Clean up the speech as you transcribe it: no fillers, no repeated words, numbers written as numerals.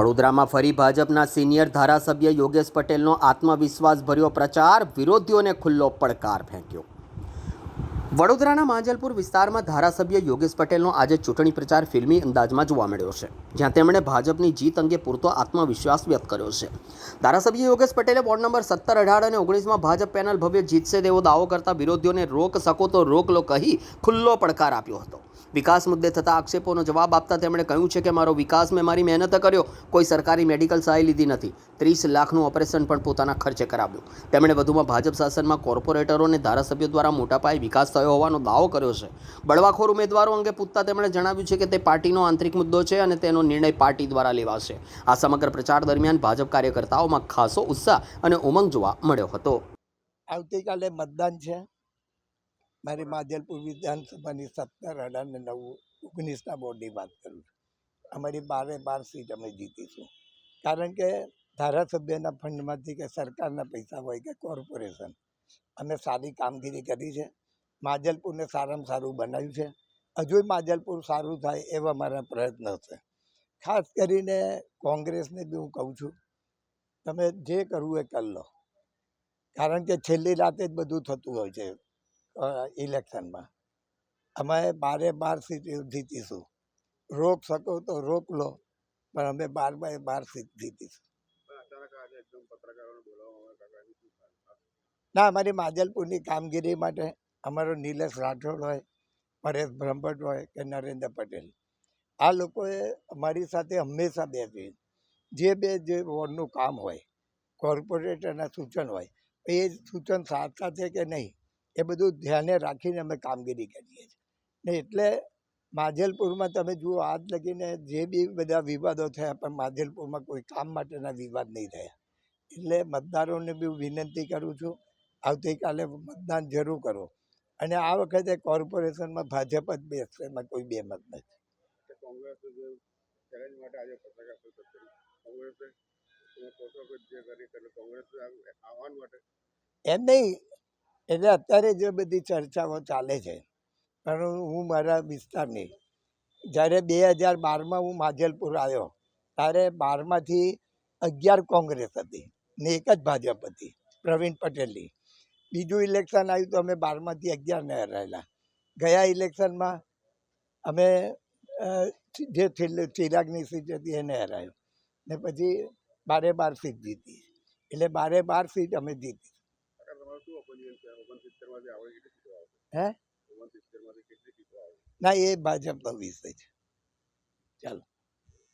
વડોદરામાં ફરી ભાજપના સિનિયર ધારાસભ્ય યોગેશ પટેલનો આત્મવિશ્વાસભર્યો પ્રચાર, વિરોધીઓને ખુલ્લો પડકાર ફેંક્યો। વડોદરાના માંજલપુર વિસ્તારમાં ધારાસભ્ય યોગેશ પટેલનો આજે ચૂંટણી પ્રચાર ફિલ્મી અંદાજમાં જોવા મળ્યો છે, જ્યાં તેમણે ભાજપની જીત અંગે પૂરતો આત્મવિશ્વાસ વ્યક્ત કર્યો છે। ધારાસભ્ય યોગેશ પટેલે વોર્ડ નંબર 17, 18 અને 19માં ભાજપ પેનલ ભવ્ય જીતશે તેવો દાવો કરતા વિરોધીઓને રોક શકો તો રોક લો કહી ખુલ્લો પડકાર આપ્યો હતો। વિકાસ મુદ્દે થતા આક્ષેપોનો જવાબ આપતા તેમણે કહ્યું છે કે મારો વિકાસ મેં મારી મહેનત કર્યો, કોઈ સરકારી મેડિકલ સહાય લીધી નથી, 30 લાખનું ઓપરેશન પણ પોતાના ખર્ચે કરાવ્યું। તેમણે વધુમાં ભાજપ શાસનમાં કોર્પોરેટરો અને ધારાસભ્યો દ્વારા મોટા પાયે વિકાસ થયો હોવાનો દાવો કર્યો છે। બળવાખોર ઉમેદવારો અંગે પૂછતા તેમણે જણાવ્યું છે કે તે પાર્ટીનો આંતરિક મુદ્દો છે અને તેનો નિર્ણય પાર્ટી દ્વારા લેવાશે। આ સમગ્ર પ્રચાર દરમિયાન ભાજપ કાર્યકર્તાઓમાં ખાસો ઉત્સાહ અને ઉમંગ જોવા મળ્યો હતો। આવતીકાલે મતદાન છે। મારી માંજલપુર વિધાનસભાની 17, 18 અને 19ના બોર્ડની વાત કરું છું। અમારી 12 સીટ અમે જીતીશું, કારણ કે ધારાસભ્યના ફંડમાંથી કે સરકારના પૈસા હોય કે કોર્પોરેશન, અમે સારી કામગીરી કરી છે। માંજલપુરને સારામાં સારું બનાવ્યું છે। હજુ માંજલપુર સારું થાય એવા મારા પ્રયત્નો છે। ખાસ કરીને કોંગ્રેસને બી હું કહું છું, તમે જે કરવું એ કરી લો, કારણ કે છેલ્લી રાતે જ બધું થતું હોય છે। ઇલેક્શનમાં અમે 12 સીટ જીતીશું। રોક શકો તો રોક લો, પણ અમે 12 સીટ જીતીશું। ના, અમારી માંજલપુરની કામગીરી માટે અમારો નિલેશ રાઠોડ હોય, પરેશ બ્રહ્મભટ્ટ હોય કે નરેન્દ્ર પટેલ, આ લોકોએ અમારી સાથે હંમેશા બેસી જે વોર્ડનું કામ હોય, કોર્પોરેટરના સૂચન હોય, એ સૂચન સાચા છે કે નહીં એ બધું ધ્યાને રાખીને અમે કામગીરી કરીએ છીએ ને। એટલે માંજલપુરમાં તમે જુઓ, આજ લગીને જે બી બધા વિવાદો થયા, પણ માંજલપુરમાં કોઈ કામ માટેના વિવાદ નહીં થયા। એટલે મતદારોને બી વિનંતી કરું છું, આવતીકાલે મતદાન જરૂર કરો, અને આ વખતે કોર્પોરેશનમાં ભાજપ જ બેસશે, એમાં કોઈ બે મત નથી। એમ નહીં, એટલે અત્યારે જે બધી ચર્ચાઓ ચાલે છે, કારણ હું મારા વિસ્તારની, જ્યારે 2012માં હું માંજલપુર આવ્યો, ત્યારે 12માંથી 11 કોંગ્રેસ હતી ને એક જ ભાજપ હતી, પ્રવીણ પટેલની। બીજું ઇલેક્શન આવ્યું તો અમે 12માંથી 11ને હરાયેલા। ગયા ઇલેક્શનમાં અમે જે ચિરાગની સીટ હતી એને હરાયો ને પછી 12 સીટ જીતી। એટલે 12 સીટ અમે જીતી। હે ના, એ ભાજપનો વિષય છે। ચાલો।